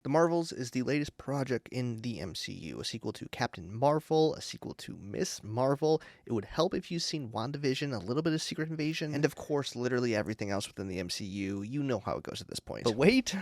The Marvels is the latest project in the MCU, a sequel to Captain Marvel, a sequel to Miss Marvel. It would help if you've seen WandaVision, a little bit of Secret Invasion, and of course, literally everything else within the MCU. You know how it goes at this point. But wait,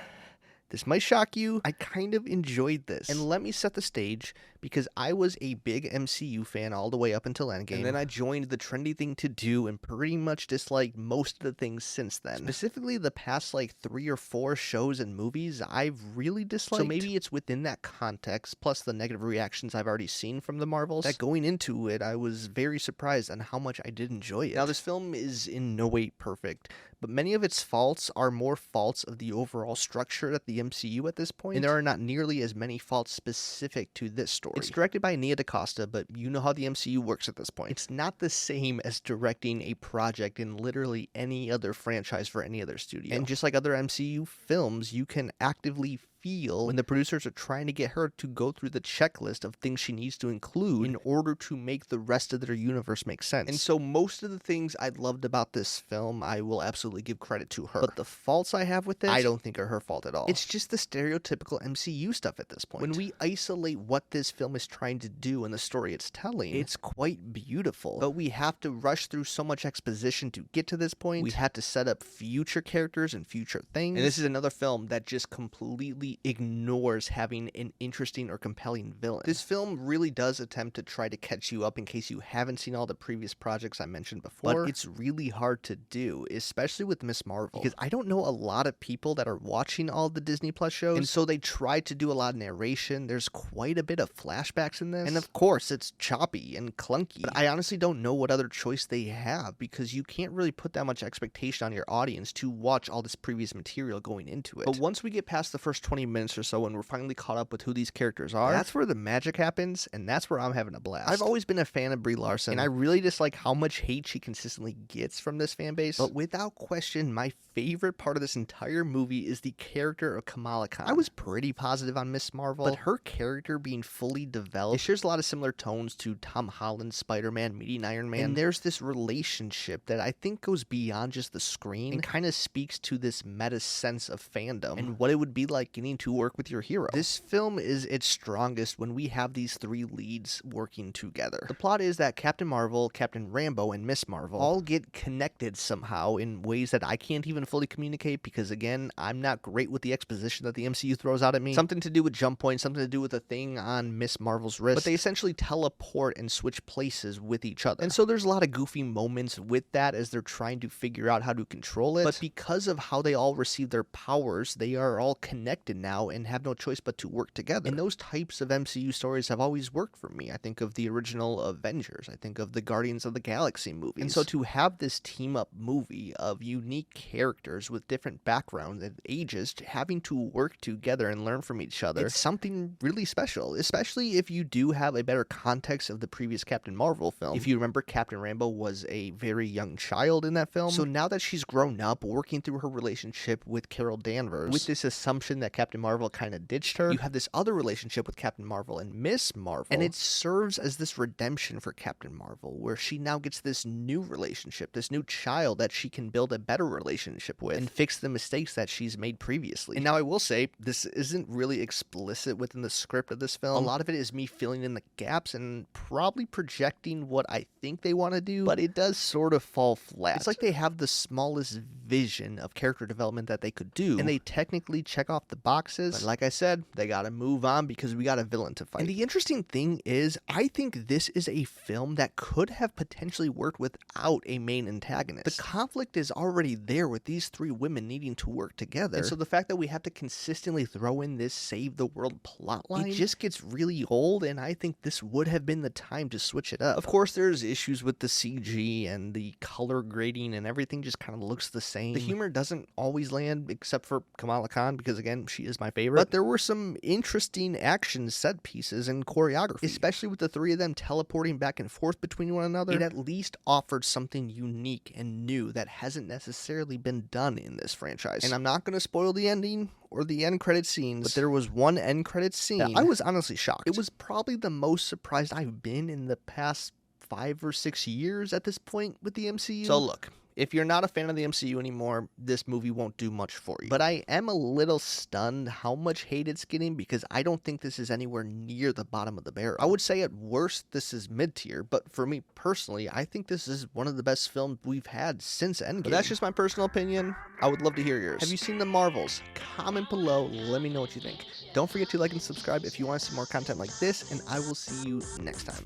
this might shock you. I kind of enjoyed this. And let me set the stage, because I was a big MCU fan all the way up until Endgame, and then I joined the trendy thing to do and pretty much disliked most of the things since then. Specifically, the past like 3 or 4 shows and movies I've really disliked. So maybe it's within that context, plus the negative reactions I've already seen from the Marvels, that going into it, I was very surprised on how much I did enjoy it. Now, this film is in no way perfect, but many of its faults are more faults of the overall structure at the MCU at this point, and there are not nearly as many faults specific to this story. It's directed by Nia DaCosta, but you know how the MCU works at this point. It's not the same as directing a project in literally any other franchise for any other studio. And just like other MCU films, you can actively feel when the producers are trying to get her to go through the checklist of things she needs to include in order to make the rest of their universe make sense. And so most of the things I loved about this film, I will absolutely give credit to her. But the faults I have with it, I don't think are her fault at all. It's just the stereotypical MCU stuff at this point. When we isolate what this film is trying to do and the story it's telling, it's quite beautiful. But we have to rush through so much exposition to get to this point. We have to set up future characters and future things. And this is another film that just completely ignores having an interesting or compelling villain. This film really does attempt to try to catch you up in case you haven't seen all the previous projects I mentioned before, but it's really hard to do, especially with Miss Marvel, because I don't know a lot of people that are watching all the Disney Plus shows, and so they try to do a lot of narration. There's quite a bit of flashbacks in this, and of course it's choppy and clunky, but I honestly don't know what other choice they have, because you can't really put that much expectation on your audience to watch all this previous material going into it. But once we get past the first 20 minutes or so and we're finally caught up with who these characters are, that's where the magic happens, and that's where I'm having a blast. I've always been a fan of Brie Larson, and I really dislike how much hate she consistently gets from this fan base, but without question, my favorite part of this entire movie is the character of Kamala Khan. I was pretty positive on Miss Marvel, but her character being fully developed, it shares a lot of similar tones to Tom Holland's Spider-Man meeting Iron Man, and there's this relationship that I think goes beyond just the screen and kind of speaks to this meta sense of fandom and what it would be like getting to work with your hero. This film is its strongest when we have these 3 leads working together. The plot is that Captain Marvel, Captain Rambeau, and Miss Marvel all get connected somehow in ways that I can't even fully communicate, because again, I'm not great with the exposition that the MCU throws out at me. Something to do with jump points, something to do with a thing on Miss Marvel's wrist, but they essentially teleport and switch places with each other. And so there's a lot of goofy moments with that as they're trying to figure out how to control it, but because of how they all receive their powers, they are all connected now and have no choice but to work together. And those types of MCU stories have always worked for me. I think of the original Avengers. I think of the Guardians of the Galaxy movies. And so to have this team-up movie of unique characters with different backgrounds and ages having to work together and learn from each other, it's something really special, especially if you do have a better context of the previous Captain Marvel film. If you remember, Captain Rambeau was a very young child in that film. So now that she's grown up, working through her relationship with Carol Danvers, with this assumption that Captain Marvel kind of ditched her, you have this other relationship with Captain Marvel and Miss Marvel, and it serves as this redemption for Captain Marvel, where she now gets this new relationship, this new child that she can build a better relationship with and fix the mistakes that she's made previously. And now I will say, this isn't really explicit within the script of this film. A lot of it is me filling in the gaps and probably projecting what I think they want to do, but it does sort of fall flat. It's like they have the smallest vision of character development that they could do, and they technically check off the boxes, but like I said, they gotta move on because we got a villain to fight. And the interesting thing is, I think this is a film that could have potentially worked without a main antagonist. The conflict is already there with these 3 women needing to work together, and so the fact that we have to consistently throw in this save the world plotline, it just gets really old, and I think this would have been the time to switch it up. Of course, there's issues with the CG and the color grading, and everything just kind of looks the same. The humor doesn't always land, except for Kamala Khan, because again, she is my favorite. But there were some interesting action set pieces and choreography, especially with the 3 of them teleporting back and forth between one another. It at least offered something unique and new that hasn't necessarily been done in this franchise. And I'm not going to spoil the ending or the end credit scenes, but there was one end credit scene that I was honestly shocked. It was probably the most surprised I've been in the past 5 or 6 years at this point with the MCU. So look, If you're not a fan of the MCU anymore, this movie won't do much for you. But I am a little stunned how much hate it's getting, because I don't think this is anywhere near the bottom of the barrel. I would say at worst this is mid-tier, but for me personally, I think this is one of the best films we've had since Endgame. But that's just my personal opinion. I would love to hear yours. Have you seen the Marvels? Comment below, let me know what you think. Don't forget to like and subscribe if you want to see more content like this, and I will see you next time.